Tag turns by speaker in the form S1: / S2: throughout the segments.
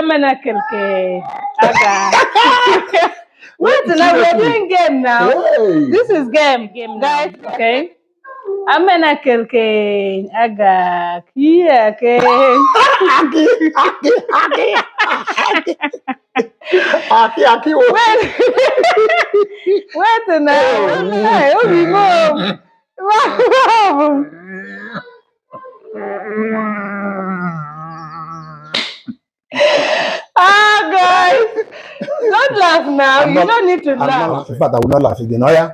S1: Amenakelke. Aga. Wait, now we're doing game now.
S2: Hey.
S1: This is game guys. Okay. Amenakelke. Aga. Kiake.
S2: Aki.
S1: Wait now. Hey, Obi mom. Wow. Guys, don't laugh now. You don't need to laugh.
S2: In fact, I will not laugh again. Oh, yeah?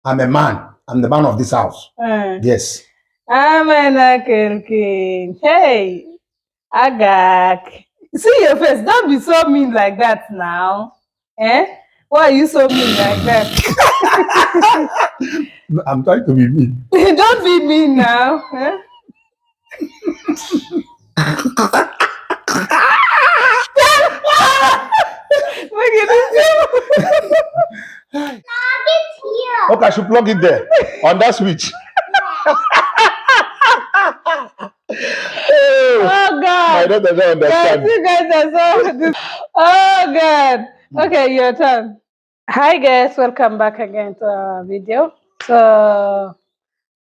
S2: I'm a man. I'm the man of this house. Yes.
S1: Amenakelke. Hey, Agak. See your face. Don't be so mean like that now. Why are you so mean like that?
S2: I'm trying to be mean.
S1: Don't be mean now. Look at this.
S2: Okay, I should plug it there on that switch.
S1: Oh God!
S2: My daughter doesn't understand.
S1: Guys, you guys are so this. Oh God! Okay, your turn. Hi guys, welcome back again to our video. So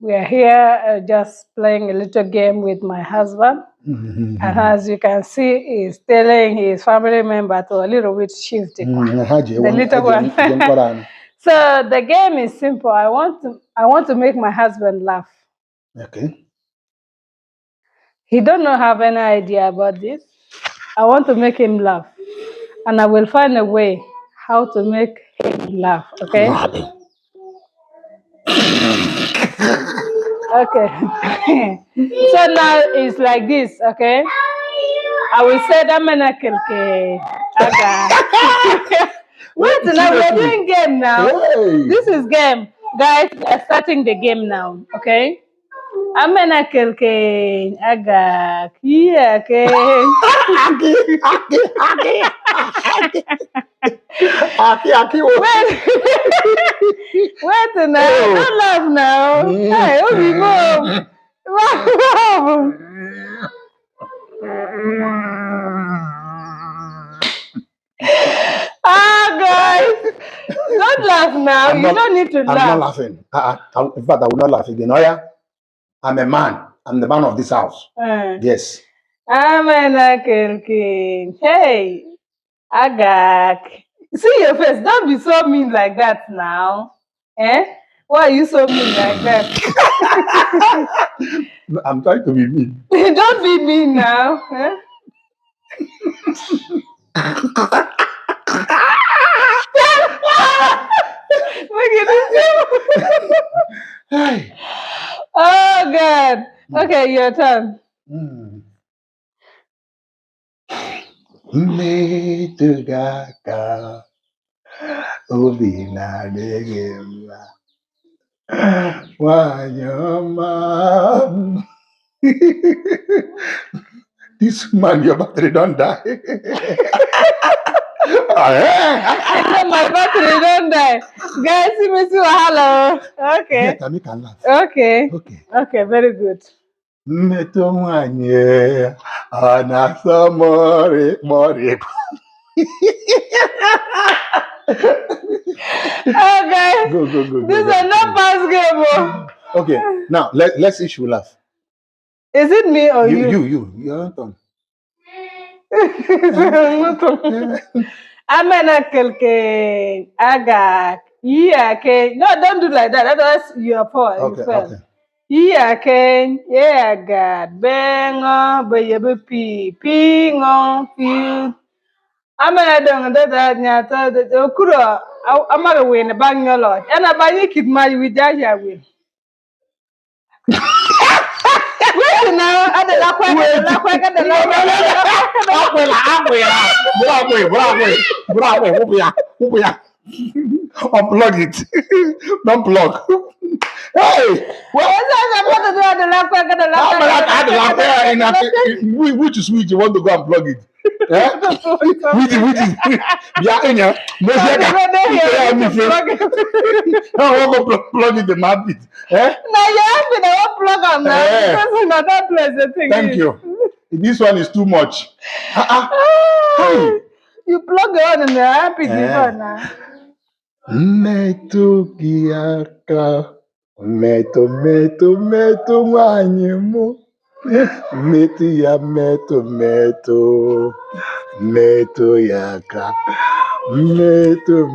S1: we are here just playing a little game with my husband. And as you can see, he's telling his family member to a little bit shift the little one. So the game is simple. I want to make my husband laugh.
S2: Okay.
S1: He don't have any idea about this. I want to make him laugh, and I will find a way how to make him laugh. Okay. Okay. So now it's like this. Okay. I will say that Amenakelke. Aga. Wait, now we're doing game now.
S2: Hey.
S1: This is game, guys. We're starting the game now. Okay. Amenakelke. Aga. Kiake.
S2: Aki.
S1: Wait now. Don't laugh now. Hey, Obi mom. Wow. Guys, don't laugh now. You don't need to laugh.
S2: I'm not laughing. In fact, I will not laugh again. Oh, yeah? I'm a man. I'm the man of this house. Yes.
S1: Amenakelke. Hey, Agak. See your face. Don't be so mean like that now. Why are you so mean like that?
S2: I'm trying to be mean.
S1: Don't be mean now. Look at this.
S2: Hey.
S1: Oh God. Okay, your turn.
S2: Metugaka Obina Degema Wanyama. This man, your battery don't die.
S1: My battery don't die. Guys, see me too. Hello. Okay.
S2: Yes, I can laugh.
S1: Okay. Very good.
S2: Metomanye Anasa More.
S1: Okay.
S2: Go.
S1: This is not pass game.
S2: Okay, now let's see if you laugh.
S1: Is it me or you?
S2: Your turn.
S1: Amenakelke. Agak. Iyake. No, don't do like that. That's your fault.
S2: Okay.
S1: Iyake. Yeah, God. Bengo. Bayabe pingo. Feel. Amenadong that nyata. Okuro. Amaga win. Bang your lord. And I buy you keep my with that. Win. Wait now,
S2: Unplug it. Don't plug. Hey! Which switch you want to go and plug it? Which plug it and map it.
S1: Now you have to plug on now. Because not that place the thing.
S2: Thank you. This one is too much.
S1: You plug the one in the happy before now.
S2: Meto giaka, meto wanyimu, meto ya meto yaka, meto.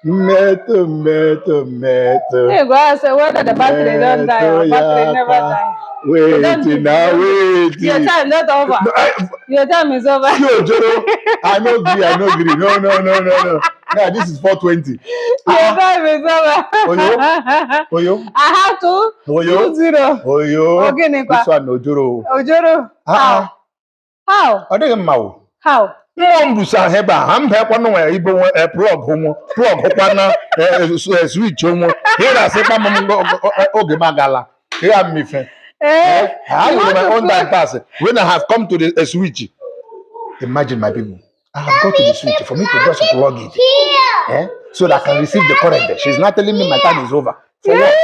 S2: Meto.
S1: Hey, God, say whether the battery don't die or battery never die.
S2: Wait.
S1: Your time not over. Your time is over.
S2: No, Joro, I no agree. No. Now this is 420.
S1: Your time is over.
S2: Oyo.
S1: I have to.
S2: Oyo.
S1: 2-0.
S2: Oyo.
S1: Okay,
S2: this one Ojoro.
S1: Ojoro. How?
S2: I don't know.
S1: How?
S2: Mbusa heba hambe kwa no ibo plug homo plug kwa na switch homo here say pa mo oge magala here am me fe I will my own that pass when I have come to the switch. Imagine my people, I have got to the switch for me to just plug it so that I can receive the current. She's not telling me my time is over. For what?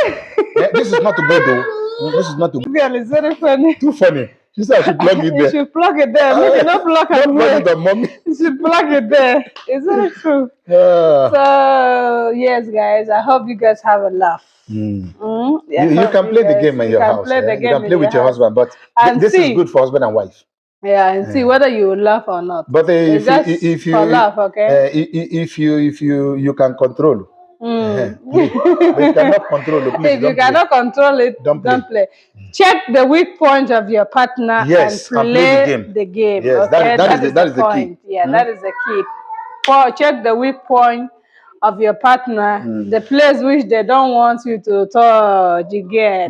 S2: This is not too good though. This is not too good.
S1: Girl, it's very funny.
S2: Too funny. She said I should plug it there.
S1: You should plug it there. Maybe not plug it
S2: there. Mommy.
S1: You should plug it there. It's very true. So, yes, guys, I hope you guys have a laugh.
S2: You can play the game in your house. You can play with your husband, but this is good for husband and wife.
S1: Yeah, and see whether you laugh or not.
S2: But if you
S1: laugh, okay?
S2: If you can control. But you cannot control it. Please,
S1: if you cannot control it, don't play. Check the weak point of your partner and play the game.
S2: Yes,
S1: okay?
S2: that is the
S1: point.
S2: Key.
S1: Yeah, that is the key. Check the weak point of your partner, the place which they don't want you to touch, you get.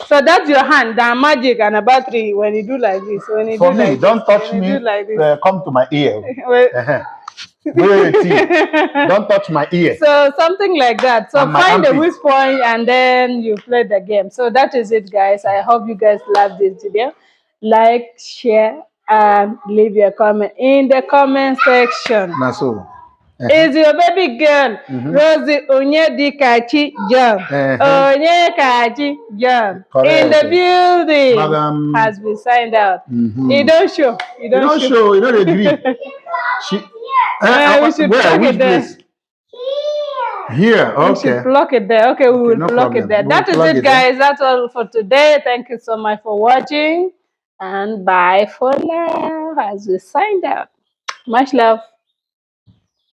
S1: So that's your hand, the magic and a battery when you do like this. When you
S2: For
S1: do
S2: me,
S1: like
S2: don't
S1: this,
S2: touch me,
S1: like
S2: come to my ear. Don't touch my ear.
S1: So something like that. So find the weak point and then you play the game. So that is it, guys. I hope you guys love this video. Like, share, and leave your comment in the comment section. Is your baby girl Rosie Onyedikachi John? Onyedikachi John in the building has been signed out. You don't show. You don't show.
S2: You don't agree.
S1: We should plug it there.
S2: Here, okay.
S1: We should plug it there. Okay, we will plug it there. That is it, guys. That's all for today. Thank you so much for watching. And bye for now as we signed out. Much love.